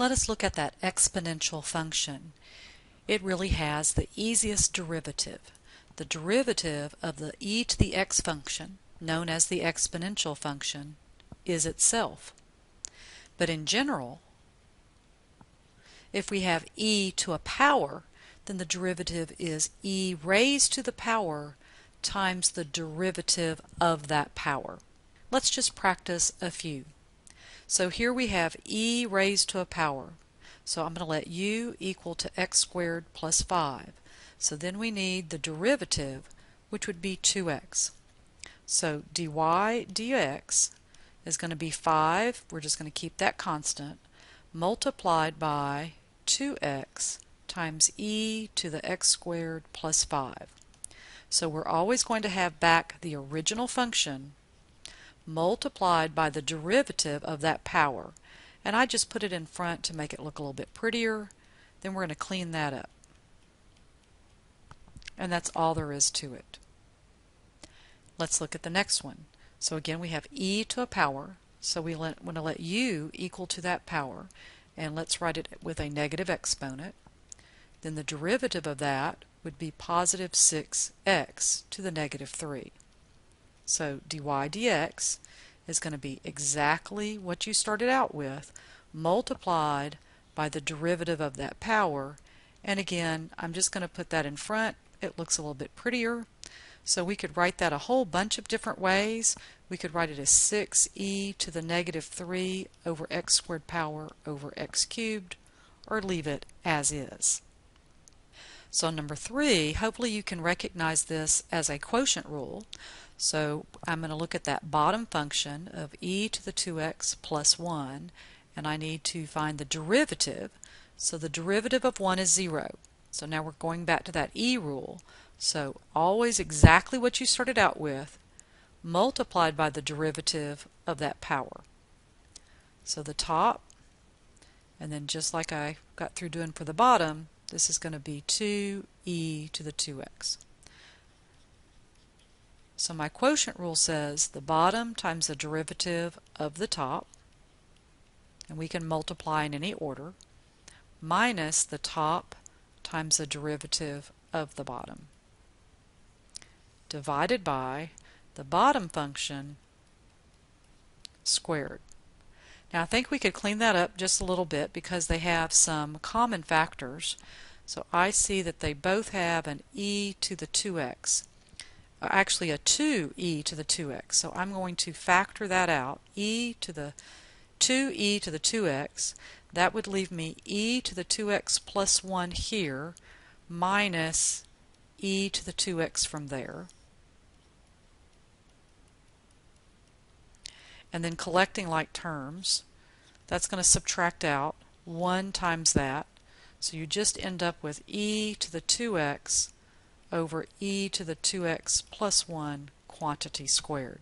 Let us look at that exponential function. It really has the easiest derivative. The derivative of the e to the x function, known as the exponential function, is itself. But in general, if we have e to a power, then the derivative is e raised to the power times the derivative of that power. Let's just practice a few. So here we have e raised to a power. So I'm going to let u equal to x squared plus 5. So then we need the derivative, which would be 2x. So dy dx is going to be 5, we're just going to keep that constant, multiplied by 2x times e to the x squared plus 5. So we're always going to have back the original function multiplied by the derivative of that power. And I just put it in front to make it look a little bit prettier. Then we're going to clean that up. And that's all there is to it. Let's look at the next one. So again, we have e to a power. So we want to let u equal to that power. And let's write it with a negative exponent. Then the derivative of that would be positive 6x to the negative 3. So dy dx is going to be exactly what you started out with, multiplied by the derivative of that power. And again, I'm just going to put that in front. It looks a little bit prettier. So we could write that a whole bunch of different ways. We could write it as 6e to the negative 3 over x squared power over x cubed, or leave it as is. So number 3, hopefully you can recognize this as a quotient rule. So I'm going to look at that bottom function of e to the 2x plus 1, and I need to find the derivative. So the derivative of 1 is 0. So now we're going back to that e rule. So always exactly what you started out with, multiplied by the derivative of that power. So the top, and then just like I got through doing for the bottom, this is going to be 2e to the 2x. So my quotient rule says the bottom times the derivative of the top, and we can multiply in any order, minus the top times the derivative of the bottom, divided by the bottom function squared. Now I think we could clean that up just a little bit because they have some common factors. So I see that they both have an e to the 2x, actually a 2e to the 2x. So I'm going to factor that out, e to the 2e to the 2x. That would leave me e to the 2x plus 1 here minus e to the 2x from there. And then collecting like terms, that's going to subtract out 1 times that. So you just end up with e to the 2x over e to the 2x plus 1 quantity squared.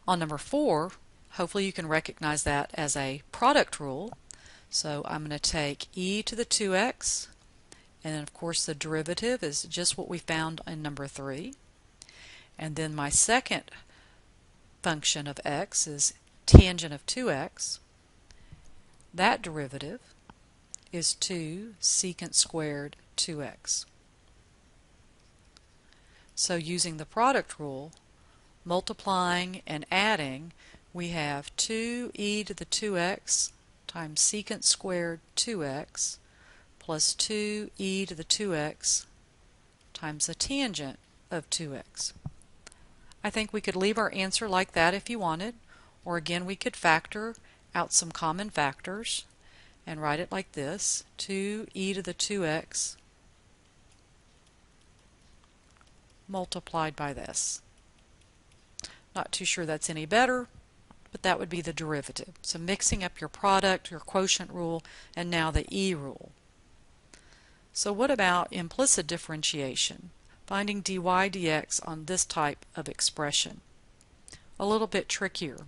On number 4, hopefully you can recognize that as a product rule. So I'm going to take e to the 2x, and then of course the derivative is just what we found in number 3. And then my second function of x is tangent of 2x. That derivative is 2 secant squared 2x. So using the product rule, multiplying and adding, we have 2e to the 2x times secant squared 2x plus 2e to the 2x times the tangent of 2x. I think we could leave our answer like that if you wanted, or again we could factor out some common factors and write it like this, 2e to the 2x multiplied by this. Not too sure that's any better, but that would be the derivative. So mixing up your product, your quotient rule, and now the e rule. So what about implicit differentiation? Finding dy dx on this type of expression. A little bit trickier.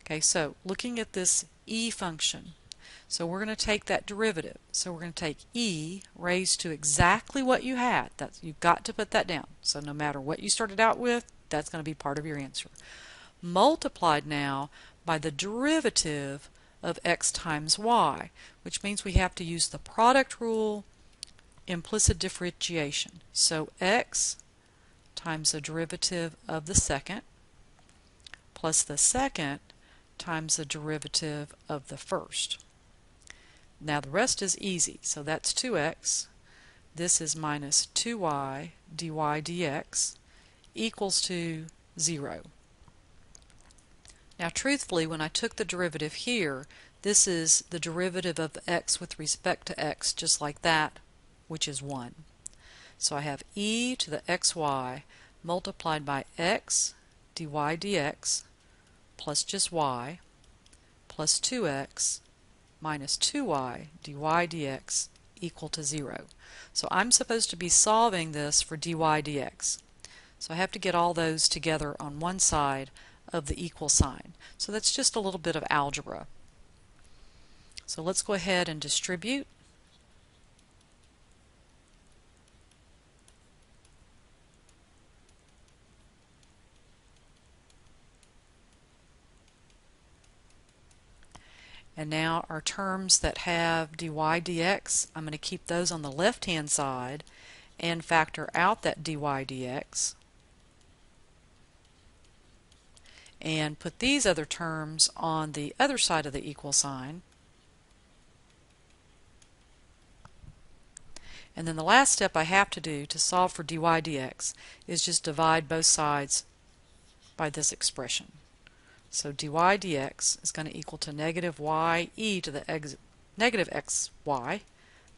Okay, so looking at this e function, so we're going to take that derivative. So we're going to take e raised to exactly what you had. You've got to put that down. So no matter what you started out with, that's going to be part of your answer. Multiplied now by the derivative of x times y, which means we have to use the product rule, implicit differentiation. So x times the derivative of the second plus the second times the derivative of the first. Now the rest is easy, so that's 2x. This is minus 2y dy dx equals to 0. Now truthfully, when I took the derivative here, this is the derivative of x with respect to x, just like that, which is 1. So I have e to the xy multiplied by x dy dx plus just y plus 2x minus 2y dy dx equal to 0. So I'm supposed to be solving this for dy dx. So I have to get all those together on one side of the equal sign. So that's just a little bit of algebra. So let's go ahead and distribute. And now our terms that have dy dx, I'm going to keep those on the left-hand side and factor out that dy dx. And put these other terms on the other side of the equal sign. And then the last step I have to do to solve for dy dx is just divide both sides by this expression. So dy dx is going to equal to negative y e to the negative xy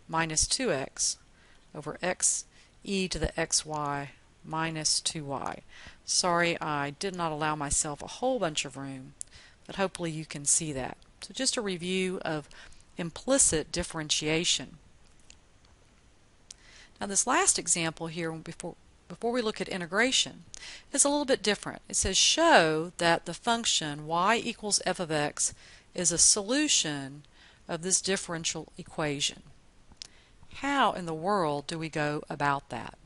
minus 2x over x e to the xy minus 2y. Sorry, I did not allow myself a whole bunch of room, but hopefully you can see that. So just a review of implicit differentiation. Now this last example here, before we look at integration, is a little bit different. It says show that the function y equals f of x is a solution of this differential equation. How in the world do we go about that?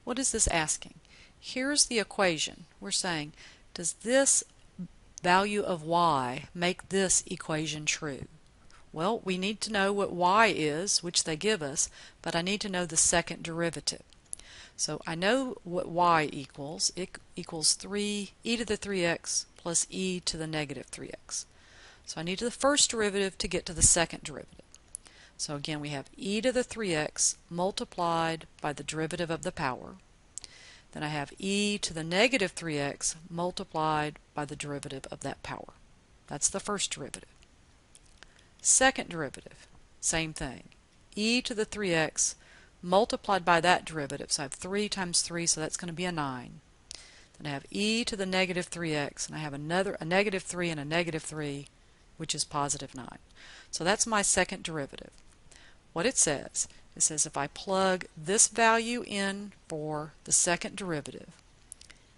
What is this asking? Here's the equation. We're saying, does this value of y make this equation true? Well, we need to know what y is, which they give us, but I need to know the second derivative. So I know what y equals. It equals 3 e to the 3x plus e to the negative 3x. So I need the first derivative to get to the second derivative. So again, we have e to the 3x multiplied by the derivative of the power. Then I have e to the negative 3x multiplied by the derivative of that power. That's the first derivative. Second derivative, same thing. E to the 3x multiplied by that derivative. So I have 3 times 3, so that's going to be a 9. Then I have e to the negative 3x, and I have a negative 3 and a negative 3, which is positive 9. So that's my second derivative. What it says if I plug this value in for the second derivative,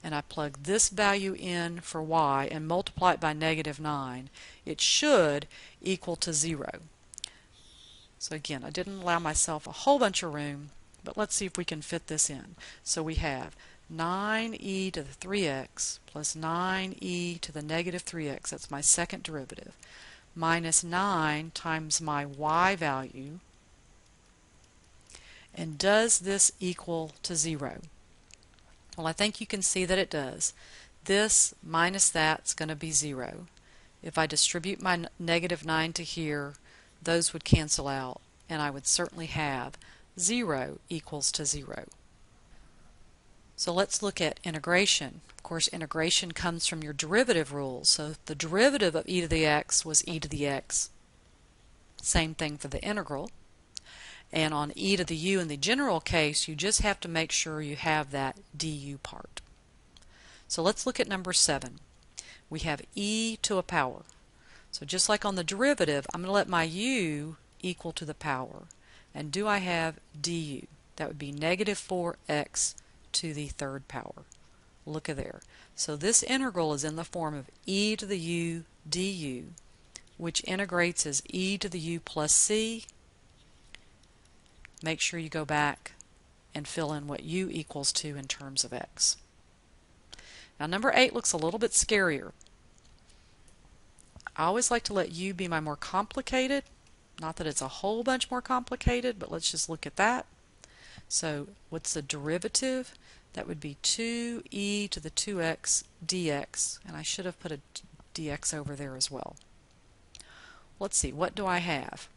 and I plug this value in for y and multiply it by negative 9, it should equal to 0. So again, I didn't allow myself a whole bunch of room, but let's see if we can fit this in. So we have 9e to the 3x plus 9e to the negative 3x, that's my second derivative, minus 9 times my y value. And does this equal to 0? Well, I think you can see that it does. This minus that's going to be 0. If I distribute my negative 9 to here, those would cancel out, and I would certainly have 0 equals to 0. So let's look at integration. Of course, integration comes from your derivative rules. So if the derivative of e to the x was e to the x, same thing for the integral. And on e to the u in the general case, you just have to make sure you have that du part. So let's look at number 7. We have e to a power. So just like on the derivative, I'm going to let my u equal to the power. And do I have du? That would be negative 4x to the third power. Look at there. So this integral is in the form of e to the u du, which integrates as e to the u plus c. Make sure you go back and fill in what u equals to in terms of x. Now number 8 looks a little bit scarier. I always like to let u be my more complicated. Not that it's a whole bunch more complicated, but let's just look at that. So what's the derivative? That would be 2e to the 2x dx, and I should have put a dx over there as well. Let's see, what do I have?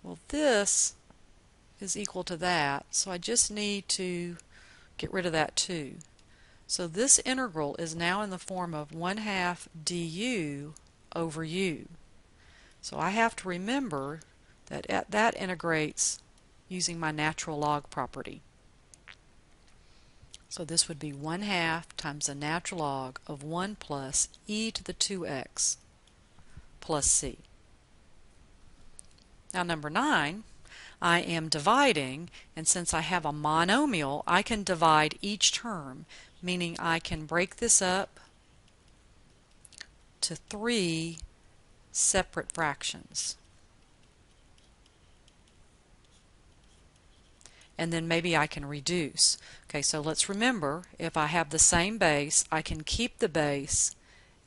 Well, this is equal to that, so I just need to get rid of that 2. So this integral is now in the form of 1/2 du over u. So I have to remember that that integrates using my natural log property. So this would be 1/2 times the natural log of 1 plus e to the 2x plus c. Now number 9, I am dividing, and since I have a monomial, I can divide each term, meaning I can break this up to 3 separate fractions. And then maybe I can reduce. Okay, so let's remember, if I have the same base, I can keep the base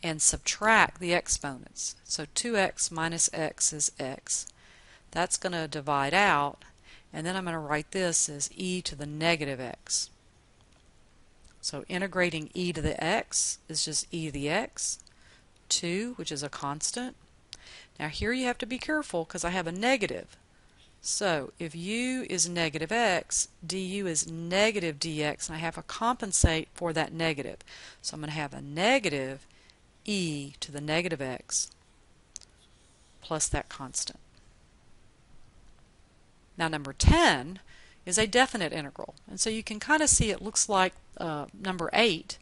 and subtract the exponents. So 2x minus x is x. That's going to divide out, and then I'm going to write this as e to the negative x. So integrating e to the x is just e to the x, 2, which is a constant. Now here you have to be careful because I have a negative. So if u is negative x, du is negative dx, and I have to compensate for that negative. So I'm going to have a negative e to the negative x plus that constant. Now number 10 is a definite integral, and so you can kind of see it looks like number 8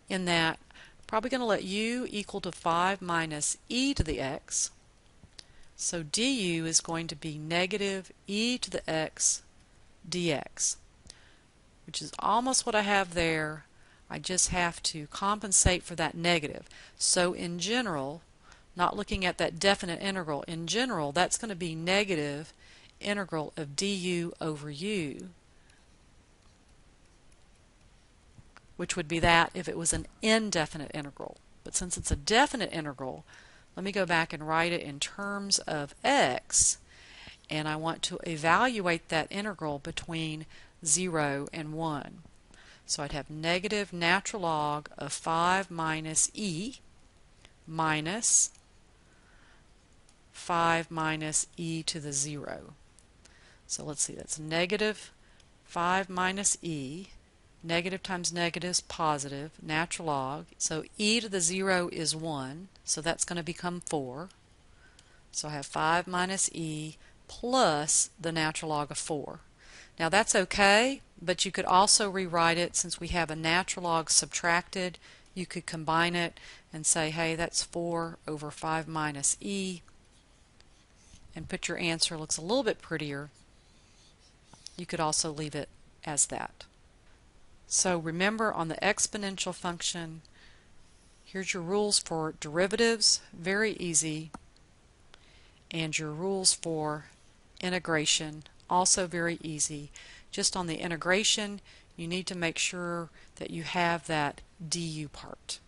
in that probably going to let u equal to 5 minus e to the x. So du is going to be negative e to the x dx, which is almost what I have there. I just have to compensate for that negative. So in general, not looking at that definite integral, in general that's going to be negative integral of du over u, which would be that if it was an indefinite integral. But since it's a definite integral, let me go back and write it in terms of x, and I want to evaluate that integral between 0 and 1. So I'd have negative natural log of 5 minus e minus 5 minus e to the 0. So let's see, that's negative 5 minus e. Negative times negative is positive, natural log. So e to the 0 is 1, so that's going to become 4. So I have 5 minus e plus the natural log of 4. Now that's okay, but you could also rewrite it, since we have a natural log subtracted, you could combine it and say, hey, that's 4 over 5 minus e, and put your answer, looks a little bit prettier. You could also leave it as that. So remember, on the exponential function, here's your rules for derivatives, very easy, and your rules for integration, also very easy. Just on the integration, you need to make sure that you have that du part.